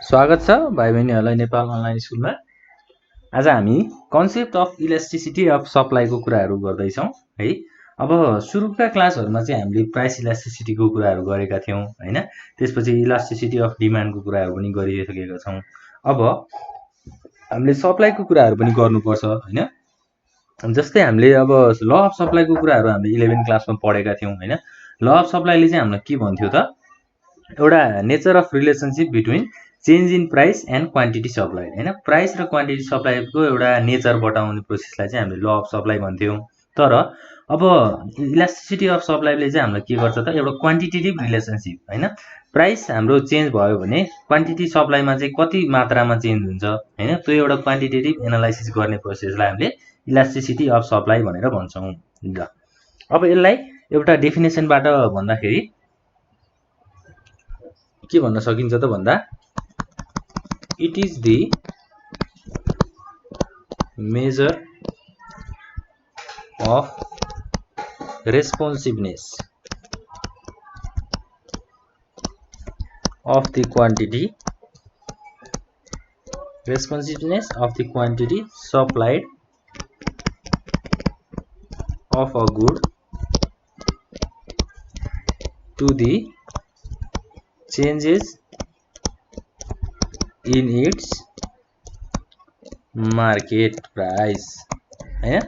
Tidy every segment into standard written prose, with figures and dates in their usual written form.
स्वागत छ भाइ बहिनीहरूलाई नेपाल अनलाइन स्कुलमा। आज हामी कन्सेप्ट अफ इलास्टिसिटी अफ सप्लाईको कुराहरू गर्दैछौँ है। अब सुरुका क्लासहरूमा चाहिँ हामीले प्राइस इलास्टिसिटीको कुराहरू गरेका थियौँ हैन। त्यसपछि इलास्टिसिटी अफ डिमान्डको कुराहरू पनि गरिसकेका छौँ। अब हामीले सप्लाईको कुराहरू पनि गर्नुपर्छ हैन। जस्तै हामीले अब ल अफ सप्लाईको कुराहरू हामीले 11 क्लासमा पढेका थियौँ हैन। ल अफ सप्लाईले चाहिँ हामीलाई के भन्थ्यो त, एउटा nature of relationship between change in price and quantity supply हैन। प्राइस र क्वान्टिटी सप्लाईको एउटा नेचर बताउने प्रोसेसलाई चाहिँ हामीले ल अफ सप्लाई भन्थ्यौँ। तर अब इलास्टिसिटी अफ सप्लाईले चाहिँ हामीलाई के गर्छ त, एउटा क्वान्टिटेटिभ रिलेसनशिप हैन। प्राइस हाम्रो चेन्ज भयो भने क्वान्टिटी सप्लाईमा चाहिँ कति मात्रामा चेन्ज हुन्छ हैन, त्यो एउटा क्वान्टिटेटिभ एनालाइसिस गर्ने प्रोसेसलाई हामीले इलास्टिसिटी अफ सप्लाई भनेर भन्छौँ। ल अब यसलाई एउटा डेफिनेसनबाट भन्दाखेरि के भन्न सकिन्छ त भन्दा, it is the measure of responsiveness of the quantity supplied of a good to the changes in its market price हैन।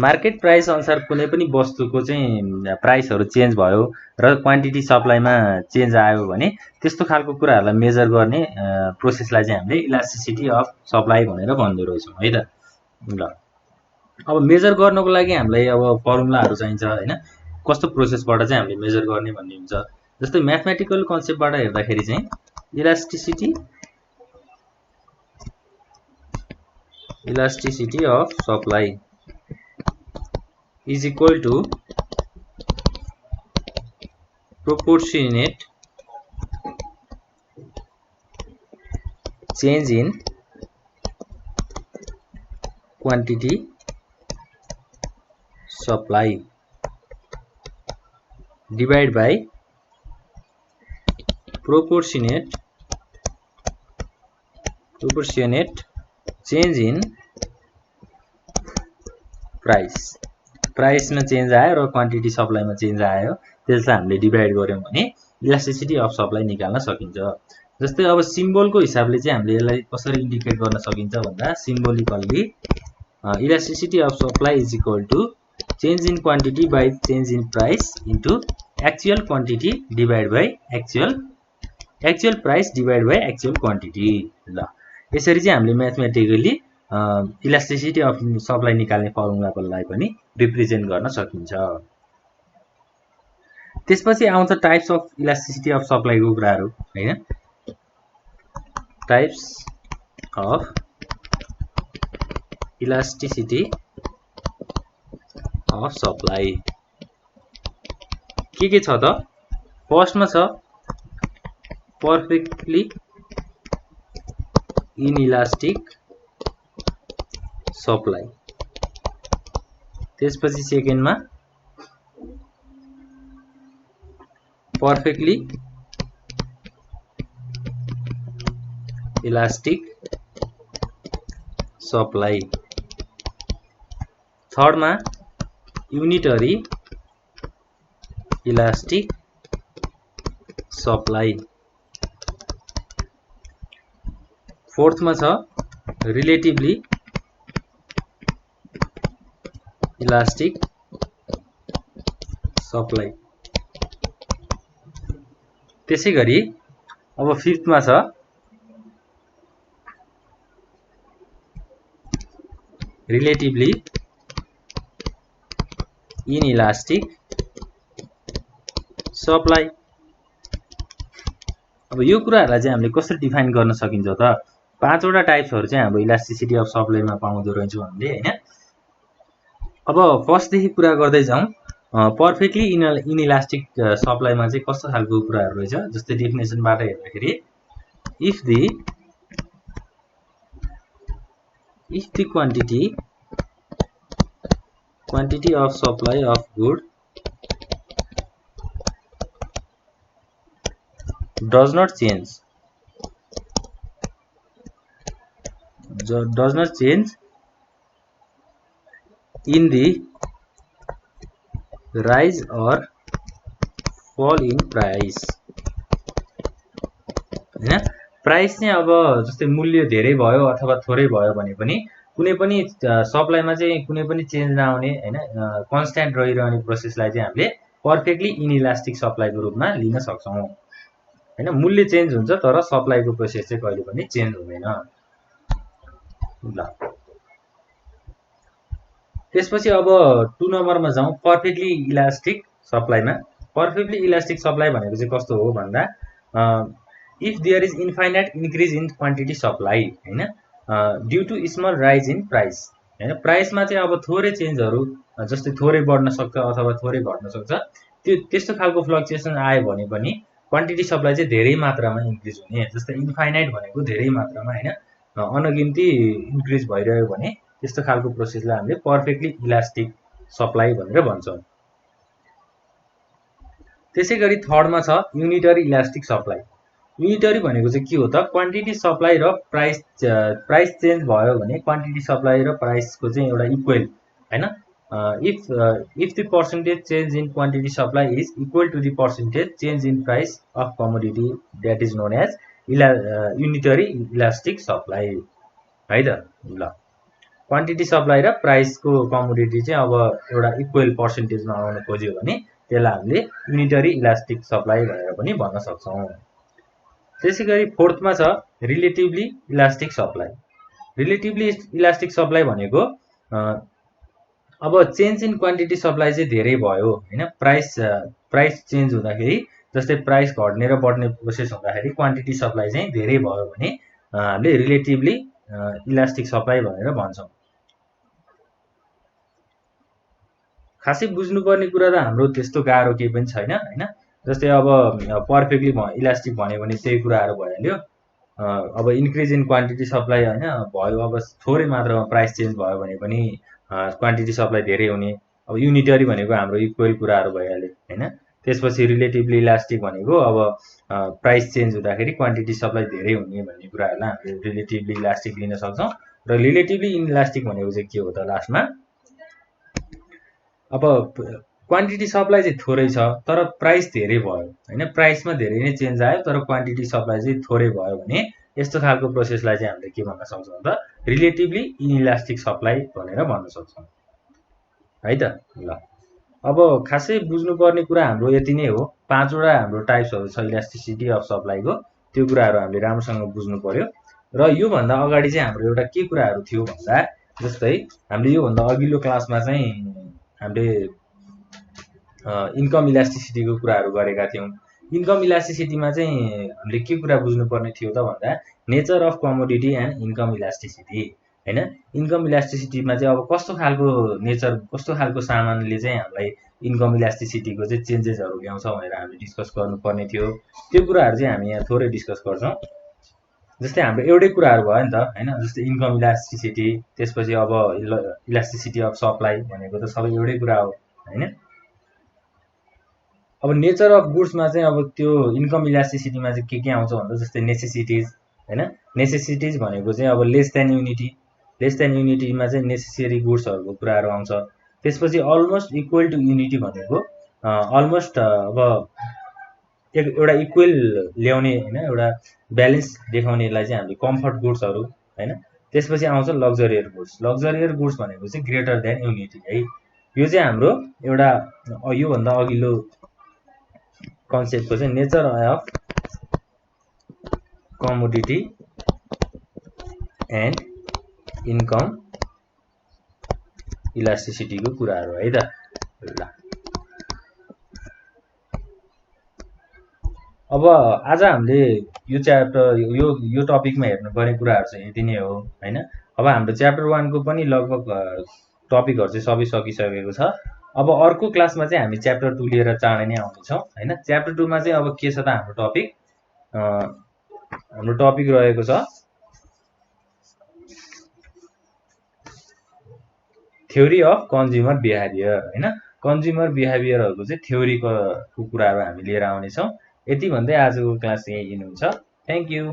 मार्केट प्राइस अनुसार कुनै पनि वस्तुको चाहिँ प्राइसहरू चेन्ज भयो र क्वान्टिटी सप्लाईमा चेन्ज आयो भने त्यस्तो खालको कुराहरूलाई मेजर गर्ने प्रोसेसलाई चाहिँ हामीले इलास्टिसिटी अफ सप्लाई भनेर भन्दो रहेछौँ है त। ल अब मेजर गर्नको लागि हामीलाई अब फर्मुलाहरू चाहिन्छ हैन, कस्तो प्रोसेसबाट चाहिँ हामीले मेजर गर्ने भन्ने हुन्छ। जस्तै म्याथमेटिकल कन्सेप्टबाट हेर्दाखेरि चाहिँ elasticity of supply is equal to proportionate change in quantity supply divided by proportionate change in price. प्राइसमा चेन्ज आयो र क्वान्टिटी सप्लाईमा चेन्ज आयो, त्यसलाई हामीले डिभाइड गर्यौँ भने इलास्टिसिटी अफ सप्लाई निकाल्न सकिन्छ। जस्तै अब सिम्बलको हिसाबले चाहिँ हामीले यसलाई कसरी इन्डिकेट गर्न सकिन्छ भन्दा, symbolically elasticity of supply is equal to change in quantity by change in price into actual quantity divide by actual price divide by actual quantity. ल यसरी चाहिँ हामीले म्याथमेटिकली इलास्टिसिटी अफ सप्लाई निकाल्ने फर्मुलालाई पनि रिप्रेजेन्ट गर्न सकिन्छ। त्यसपछि आउँछ टाइप्स अफ इलास्टिसिटी अफ सप्लाईको कुराहरू हैन। Types of elasticity of supply के छ त, फर्स्टमा छ पर्फेक्टली इनइलास्टिक सप्लाई, त्यसपछि सेकेन्डमा पर्फेक्टली इलास्टिक सप्लाई, थर्डमा युनिटरी इलास्टिक सप्लाई, फोर्थमा छ रिलेटिभली इलास्टिक सप्लाई। त्यसै गरी अब फिफ्थमा छ रिलेटिभली इनइलास्टिक सप्लाई। अब यो कुराहरूलाई चाहिँ हामीले कसरी डिफाइन गर्न सकिन्छ त, पाँचवटा टाइप्सहरू चाहिँ हाम्रो इलास्टिसिटी अफ सप्लाईमा पाउँदो रहेछौँ हामीले हैन। अब फर्स्टदेखि कुरा गर्दै जाउँ, पर्फेक्टली इनइलास्टिक सप्लाईमा चाहिँ कस्तो खालको कुराहरू रहेछ। जस्तै डेफिनेसनबाट हेर्दाखेरि, if the quantity of supply of good does not change does not change in the rise or fall in price हैन। प्राइस चाहिँ अब जस्तै मूल्य धेरै भयो अथवा थोरै भयो भने पनि कुनै पनि सप्लाईमा चाहिँ कुनै पनि चेन्ज नआउने हैन, कन्स्ट्यान्ट रहिरहने प्रोसेसलाई चाहिँ हामीले पर्फेक्टली इनइलास्टिक सप्लाईको रूपमा लिन सक्छौं हैन। मूल्य चेन्ज हुन्छ तर सप्लाईको प्रोसेस चाहिँ कहिले पनि चेन्ज हुँदैन। ल त्यसपछि अब 2 नम्बरमा जाउँ, पर्फेक्टली इलास्टिक सप्लाईमा। पर्फेक्टली इलास्टिक सप्लाई भनेको चाहिँ कस्तो हो भन्दा if there is infinite increase in quantity supply हैन, due to small rise in price हैन। प्राइसमा चाहिँ अब थोरै चेन्जहरु जस्तै थोरै बढ्न सक्छ अथवा थोरै घट्न सक्छ, त्यो त्यस्तो खालको फ्लक्चुएसन आयो भने पनि क्वान्टिटी सप्लाई चाहिँ धेरै मात्रामा इन्क्रिज हुने। जस्तै इन्फाइनाइट भनेको धेरै मात्रामा हैन, अनगिन्ती इन्क्रिज भइरह्यो भने त्यस्तो खालको प्रोसेसलाई हामीले पर्फेक्टली इलास्टिक सप्लाई भनेर भन्छौं। त्यसैगरी थर्डमा छ युनिटरी इलास्टिक सप्लाई। युनिटरी भनेको चाहिँ के हो त, क्वान्टिटी सप्लाई र प्राइस चेन्ज भयो भने क्वान्टिटी सप्लाई र प्राइसको चाहिँ एउटा इक्वल हैन। if the percentage change in quantity supply is equal to the percentage change in price of commodity, that is known as unitary elastic supply है त। ल क्वान्टिटी सप्लाई र प्राइसको कमोडिटी चाहिँ अब एउटा इक्वल पर्सेन्टेजमा आउन खोज्यो भने त्यसलाई हामीले युनिटरी इलास्टिक सप्लाई भनेर पनि भन्न सक्छौं। त्यसैगरी फोर्थमा छ relatively elastic supply. Relatively elastic supply भनेको अब चेन्ज इन क्वान्टिटी सप्लाई चाहिँ धेरै भयो हैन, प्राइस चेन्ज हुँदाखेरि जस्तै प्राइस घट्ने र बढ्ने प्रोसेस हुँदाखेरि क्वान्टिटी सप्लाई चाहिँ धेरै भयो भने हामीले रिलेटिभली इलास्टिक सप्लाई भनेर भन्छौं। खासै बुझ्नुपर्ने कुरा त हाम्रो त्यस्तो गाह्रो केही पनि छैन हैन। जस्तै अब पर्फेक्टली इलास्टिक भन्यो भने त्यही कुराहरु भइहाल्यो। अब इन्क्रिज इन क्वान्टिटी सप्लाई हैन भयो, अब थोरै मात्रामा प्राइस चेन्ज भयो भने पनि क्वान्टिटी सप्लाई धेरै हुने। अब युनिटरी भनेको हाम्रो इक्वल कुराहरु भइहाल्यो हैन। त्यसपछि रिलेटिभली इलास्टिक भनेको अब प्राइस चेन्ज हुँदाखेरि क्वान्टिटी सप्लाई धेरै हुने भन्ने कुराहरुलाई हामीले रिलेटिभली इलास्टिक लिन सक्छौं। र रिलेटिभली इनइलास्टिक भनेको चाहिँ के हो त, लास्टमा अब क्वान्टिटी सप्लाई चाहिँ थोरै छ तर प्राइस धेरै भयो हैन, प्राइसमा धेरै नै चेन्ज आयो तर क्वान्टिटी सप्लाई चाहिँ थोरै भयो भने यस्तो खालको प्रोसेसलाई चाहिँ हामीले के भन्न सक्छौं त, रिलेटिभली इनइलास्टिक सप्लाई भनेर भन्न सक्छौं है त। ल अब खासै बुझ्नुपर्ने कुरा हाम्रो यति नै हो। 5 वटा हाम्रो टाइप्सहरु छ इलास्टिसिटी अफ सप्लाईको, त्यो कुराहरु हामीले राम्रोसँग बुझ्नु पर्यो। र यो भन्दा अगाडि चाहिँ हाम्रो एउटा के कुराहरु थियो भन्दा, जस्तै हामीले यो भन्दा अघिल्लो क्लासमा चाहिँ हामीले इन्कम इलास्टिसिटीको कुराहरु गरेका थियौं। इन्कम इलास्टिसिटीमा चाहिँ हामीले के कुरा बुझ्नुपर्ने थियो त भन्दा, nature of commodity and income elasticity हैन। इन्कम इलास्टिसिटीमा चाहिँ अब कस्तो खालको नेचर, कस्तो खालको सामानले चाहिँ हामीलाई इन्कम इलास्टिसिटीको चाहिँ चेन्जेसहरु ल्याउँछ भनेर हामीले डिस्कस गर्नुपर्ने थियो। त्यो कुराहरु चाहिँ हामी यहाँ थोरै डिस्कस गर्छौं। जस्तै हाम्रो एउटै कुराहरु भयो नि त हैन, जस्तै इन्कम इलास्टिसिटी, त्यसपछि अब इलास्टिसिटी अफ सप्लाई भनेको त सबै एउटै कुरा हो हैन। अब नेचर अफ गुड्समा चाहिँ अब त्यो इन्कम इलास्टिसिटीमा चाहिँ के आउँछ भन्दा, जस्तै नेसेसिटीज हैन। नेसेसिटीज भनेको चाहिँ अब less than unity, less than युनिटीमा चाहिँ नेसेसरी गुड्सहरुको कुराहरु आउँछ। त्यसपछि अलमोस्ट इक्वल टु युनिटी भनेको अलमोस्ट अब एउटा इक्वल ल्याउने हैन, एउटा ब्यालेन्स देखाउनेलाई चाहिँ हामीले कम्फर्ट गुड्सहरु हैन। त्यसपछि आउँछ लग्जरियर गुड्स। लग्जरियर गुड्स भनेको चाहिँ ग्रेटर देन युनिटी है। यो चाहिँ हाम्रो एउटा यो भन्दा अघिल्लो कन्सेप्टको चाहिँ nature of commodity and income इलास्टिसिटीको कुराहरु है त। ल अब आज हामीले यो च्याप्टर यो टपिकमा हेर्नुपर्ने कुराहरु चाहिँ यति नै हो हैन। अब हाम्रो च्याप्टर 1 को पनि लगभग टपिकहरु चाहिँ सबै सकिसकेको छ। अब अर्को क्लासमा चाहिँ हामी च्याप्टर 2 लिएर चाँडै नै आउने छौं हैन। च्याप्टर 2 मा चाहिँ अब के छ त हाम्रो टपिक रहेको छ थ्योरी अफ कन्ज्युमर बिहेभियर हैन। कन्ज्युमर बिहेभियरहरुको चाहिँ थ्योरीको कुराहरु हामी लिएर आउने छौं। यति भन्दै आजको क्लास यही हुन्छ। Thank you.